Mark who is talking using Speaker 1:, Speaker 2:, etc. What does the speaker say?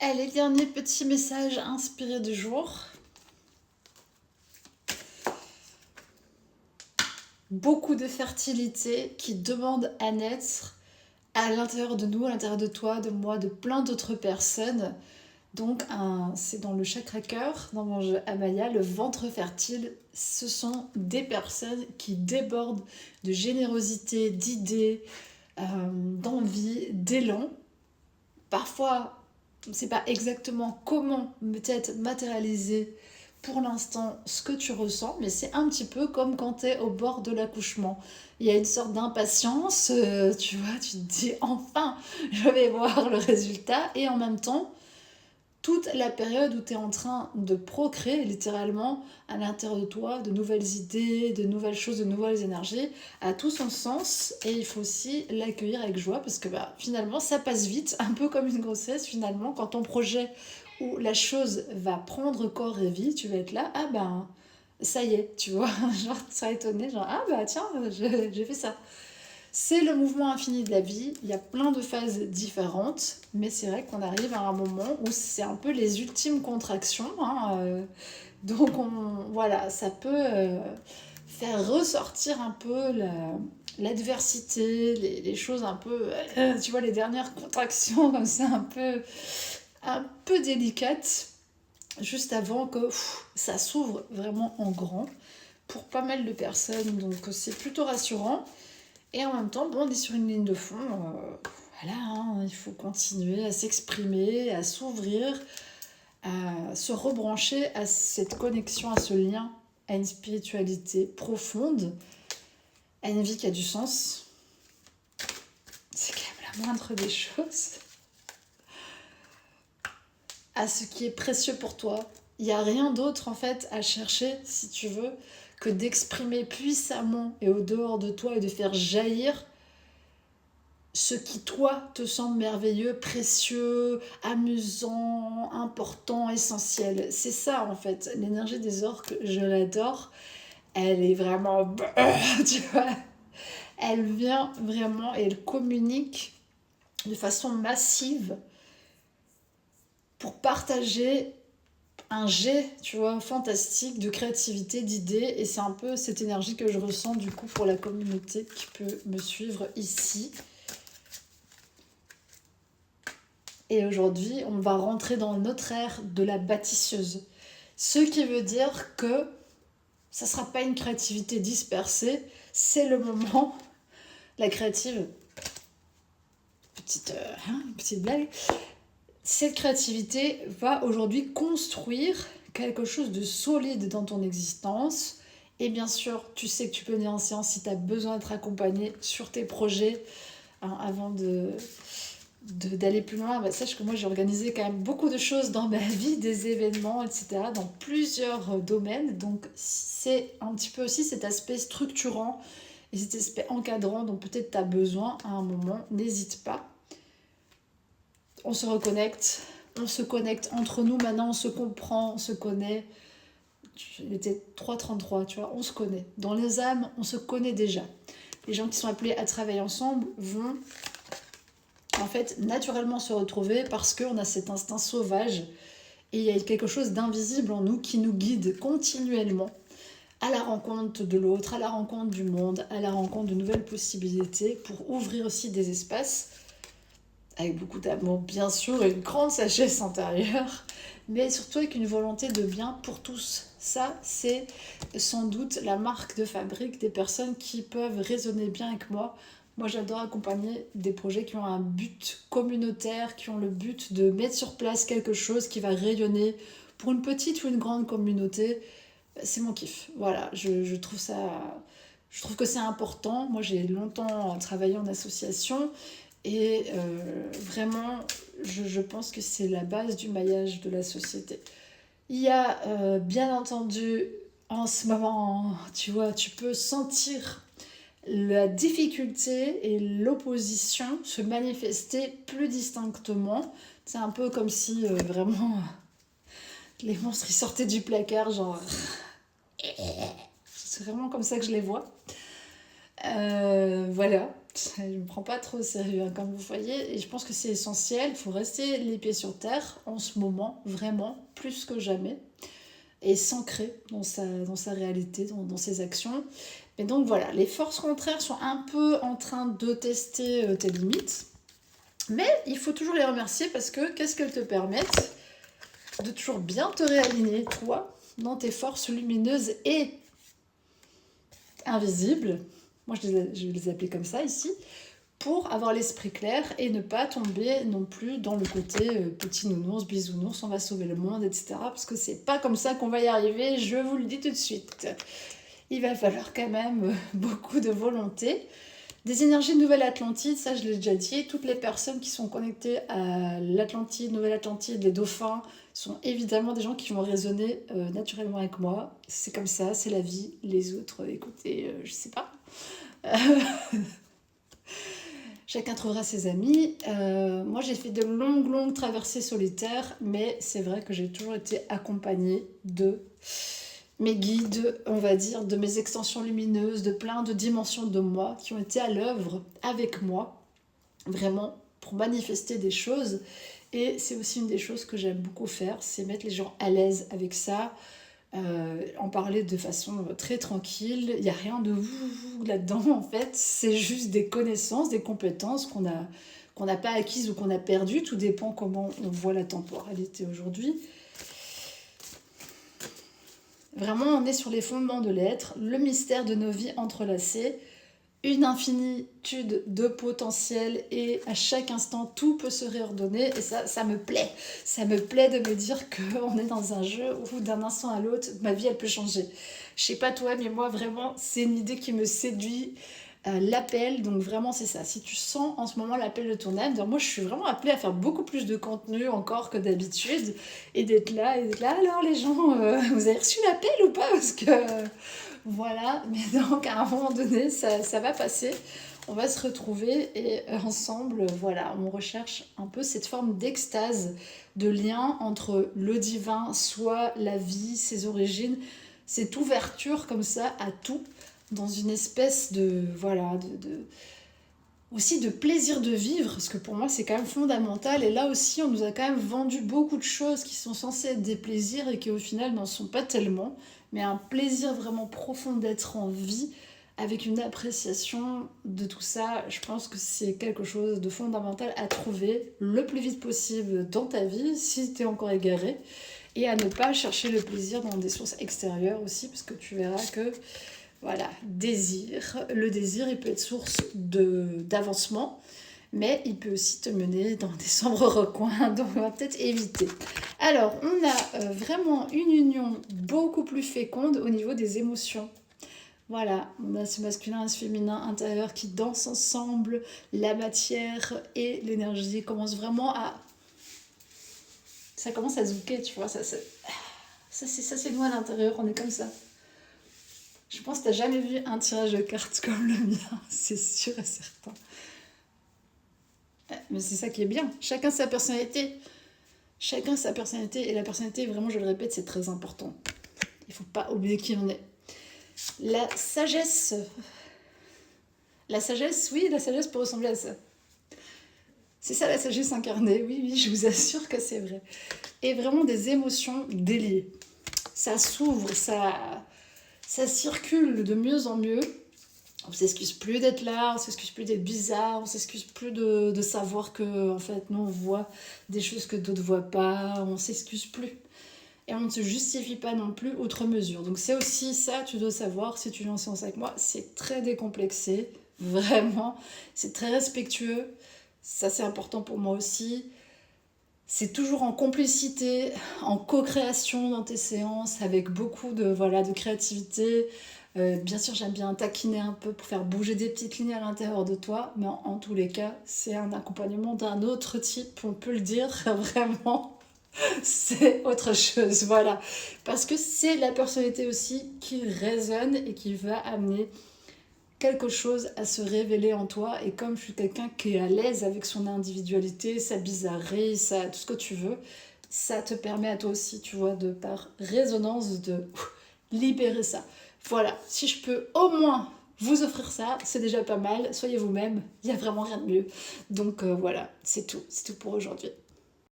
Speaker 1: Allez, dernier petit message inspiré du jour. Beaucoup de fertilité qui demande à naître à l'intérieur de nous, à l'intérieur de toi, de moi, de plein d'autres personnes. Donc, c'est dans le chakra cœur, dans mon jeu Amaya, le ventre fertile, ce sont des personnes qui débordent de générosité, d'idées, d'envie, d'élan. Parfois, on ne sait pas exactement comment peut-être matérialiser pour l'instant ce que tu ressens, mais c'est un petit peu comme quand tu es au bord de l'accouchement. Il y a une sorte d'impatience, tu vois, tu te dis enfin, je vais voir le résultat, et en même temps, toute la période où tu es en train de procréer littéralement à l'intérieur de toi, de nouvelles idées, de nouvelles choses, de nouvelles énergies, a tout son sens et il faut aussi l'accueillir avec joie parce que finalement ça passe vite, un peu comme une grossesse finalement, quand ton projet où la chose va prendre corps et vie, tu vas être là, ça y est, tu vois, genre tu seras étonné, genre tiens, j'ai fait ça. C'est le mouvement infini de la vie, il y a plein de phases différentes, mais c'est vrai qu'on arrive à un moment où c'est un peu les ultimes contractions, hein, donc voilà, ça peut faire ressortir un peu l'adversité, les choses un peu, tu vois, les dernières contractions comme ça, un peu délicates, juste avant que ça s'ouvre vraiment en grand pour pas mal de personnes, donc c'est plutôt rassurant. Et en même temps, bon, on est sur une ligne de fond. Voilà, hein, il faut continuer à s'exprimer, à s'ouvrir, à se rebrancher à cette connexion, à ce lien, à une spiritualité profonde, à une vie qui a du sens. C'est quand même la moindre des choses. À ce qui est précieux pour toi. Il n'y a rien d'autre en fait à chercher, si tu veux, que d'exprimer puissamment et au dehors de toi et de faire jaillir ce qui, toi, te semble merveilleux, précieux, amusant, important, essentiel. C'est ça, en fait. L'énergie des orques, je l'adore. Elle est vraiment... tu vois, elle vient vraiment et elle communique de façon massive pour partager un jet, tu vois, fantastique de créativité, d'idées. Et c'est un peu cette énergie que je ressens, du coup, pour la communauté qui peut me suivre ici. Et aujourd'hui, on va rentrer dans notre ère de la bâtisseuse. Ce qui veut dire que ça ne sera pas une créativité dispersée, c'est le moment, la créative, petite blague, cette créativité va aujourd'hui construire quelque chose de solide dans ton existence. Et bien sûr, tu sais que tu peux venir en séance si tu as besoin d'être accompagné sur tes projets, hein, avant d'aller plus loin. Sache que moi j'ai organisé quand même beaucoup de choses dans ma vie, des événements, etc., dans plusieurs domaines. Donc c'est un petit peu aussi cet aspect structurant et cet aspect encadrant dont peut-être tu as besoin à un moment. N'hésite pas. On se reconnecte, on se connecte entre nous maintenant, on se comprend, on se connaît. Il était 3:33, tu vois, on se connaît. Dans les âmes, on se connaît déjà. Les gens qui sont appelés à travailler ensemble vont en fait naturellement se retrouver parce qu'on a cet instinct sauvage et il y a quelque chose d'invisible en nous qui nous guide continuellement à la rencontre de l'autre, à la rencontre du monde, à la rencontre de nouvelles possibilités pour ouvrir aussi des espaces avec beaucoup d'amour bien sûr et une grande sagesse intérieure, mais surtout avec une volonté de bien pour tous. Ça, c'est sans doute la marque de fabrique des personnes qui peuvent raisonner bien avec moi. Moi, j'adore accompagner des projets qui ont un but communautaire, qui ont le but de mettre sur place quelque chose qui va rayonner pour une petite ou une grande communauté. C'est mon kiff. Voilà, je trouve ça... Je trouve que c'est important. Moi, j'ai longtemps travaillé en association et vraiment, je pense que c'est la base du maillage de la société. Il y a bien entendu en ce moment, tu vois, tu peux sentir la difficulté et l'opposition se manifester plus distinctement. C'est un peu comme si vraiment les monstres ils sortaient du placard, genre. C'est vraiment comme ça que je les vois. Voilà, je ne me prends pas trop au sérieux, hein, comme vous voyez, et je pense que c'est essentiel, il faut rester les pieds sur terre en ce moment, vraiment, plus que jamais, et s'ancrer dans sa réalité, dans ses actions. Et donc voilà, les forces contraires sont un peu en train de tester tes limites, mais il faut toujours les remercier parce que qu'est-ce qu'elles te permettent? De toujours bien te réaligner, toi, dans tes forces lumineuses et invisibles. Moi, je vais les appeler comme ça ici, pour avoir l'esprit clair et ne pas tomber non plus dans le côté petit nounours, bisounours, on va sauver le monde, etc. Parce que c'est pas comme ça qu'on va y arriver, je vous le dis tout de suite. Il va falloir quand même beaucoup de volonté. Des énergies de Nouvelle-Atlantide, ça je l'ai déjà dit, toutes les personnes qui sont connectées à l'Atlantide, Nouvelle-Atlantide, les dauphins, sont évidemment des gens qui vont résonner naturellement avec moi. C'est comme ça, c'est la vie. Les autres, écoutez, je sais pas. Chacun trouvera ses amis. Moi, j'ai fait de longues traversées solitaires, mais c'est vrai que j'ai toujours été accompagnée de mes guides, on va dire, de mes extensions lumineuses, de plein de dimensions de moi qui ont été à l'œuvre avec moi, vraiment pour manifester des choses. Et c'est aussi une des choses que j'aime beaucoup faire, c'est mettre les gens à l'aise avec ça, en parler de façon très tranquille. Il n'y a rien de vous là-dedans en fait, c'est juste des connaissances, des compétences qu'on n'a pas acquises ou qu'on a perdues, tout dépend comment on voit la temporalité aujourd'hui. Vraiment, on est sur les fondements de l'être, le mystère de nos vies entrelacées, une infinitude de potentiel et à chaque instant, tout peut se réordonner et ça me plaît. Ça me plaît de me dire qu'on est dans un jeu où d'un instant à l'autre, ma vie, elle peut changer. Je sais pas toi, mais moi, vraiment, c'est une idée qui me séduit. L'appel, donc vraiment c'est ça. Si tu sens en ce moment l'appel de ton âme, moi je suis vraiment appelée à faire beaucoup plus de contenu encore que d'habitude et d'être là. Alors les gens, vous avez reçu l'appel ou pas? Parce que voilà, mais donc à un moment donné, ça va passer. On va se retrouver et ensemble, voilà, on recherche un peu cette forme d'extase, de lien entre le divin, soi, la vie, ses origines, cette ouverture comme ça à tout dans une espèce de voilà aussi de plaisir de vivre parce que pour moi c'est quand même fondamental et là aussi on nous a quand même vendu beaucoup de choses qui sont censées être des plaisirs et qui au final n'en sont pas tellement mais un plaisir vraiment profond d'être en vie avec une appréciation de tout ça. Je pense que c'est quelque chose de fondamental à trouver le plus vite possible dans ta vie si tu es encore égaré et à ne pas chercher le plaisir dans des sources extérieures aussi parce que tu verras que voilà, désir. Le désir, il peut être source d'avancement, mais il peut aussi te mener dans des sombres recoins, donc on va peut-être éviter. Alors, on a vraiment une union beaucoup plus féconde au niveau des émotions. Voilà, on a ce masculin et ce féminin intérieur qui dansent ensemble, la matière et l'énergie commencent vraiment à... Ça commence à zouker, tu vois, ça c'est nous à l'intérieur, on est comme ça. Je pense que t'as jamais vu un tirage de cartes comme le mien, c'est sûr et certain. Mais c'est ça qui est bien. Chacun sa personnalité. Chacun sa personnalité. Et la personnalité, vraiment, je le répète, c'est très important. Il ne faut pas oublier qui on est. La sagesse. La sagesse, oui, la sagesse peut ressembler à ça. C'est ça la sagesse incarnée. Oui, je vous assure que c'est vrai. Et vraiment des émotions déliées. Ça s'ouvre, ça circule de mieux en mieux. On s'excuse plus d'être là, on s'excuse plus d'être bizarre, on s'excuse plus de savoir que en fait nous on voit des choses que d'autres voient pas, on s'excuse plus. Et on ne se justifie pas non plus outre mesure. Donc c'est aussi ça, tu dois savoir, si tu viens en séance avec moi, c'est très décomplexé, vraiment, c'est très respectueux, ça c'est important pour moi aussi. C'est toujours en complicité, en co-création dans tes séances, avec beaucoup de créativité. Bien sûr, j'aime bien taquiner un peu pour faire bouger des petites lignes à l'intérieur de toi, mais en tous les cas, c'est un accompagnement d'un autre type, on peut le dire, vraiment, c'est autre chose, voilà. Parce que c'est la personnalité aussi qui résonne et qui va amener quelque chose à se révéler en toi. Et comme je suis quelqu'un qui est à l'aise avec son individualité, sa bizarrerie, tout ce que tu veux, ça te permet à toi aussi, tu vois, de par résonance, de libérer ça. Voilà, si je peux au moins vous offrir ça, c'est déjà pas mal. Soyez vous-même, il n'y a vraiment rien de mieux. Donc voilà, c'est tout pour aujourd'hui.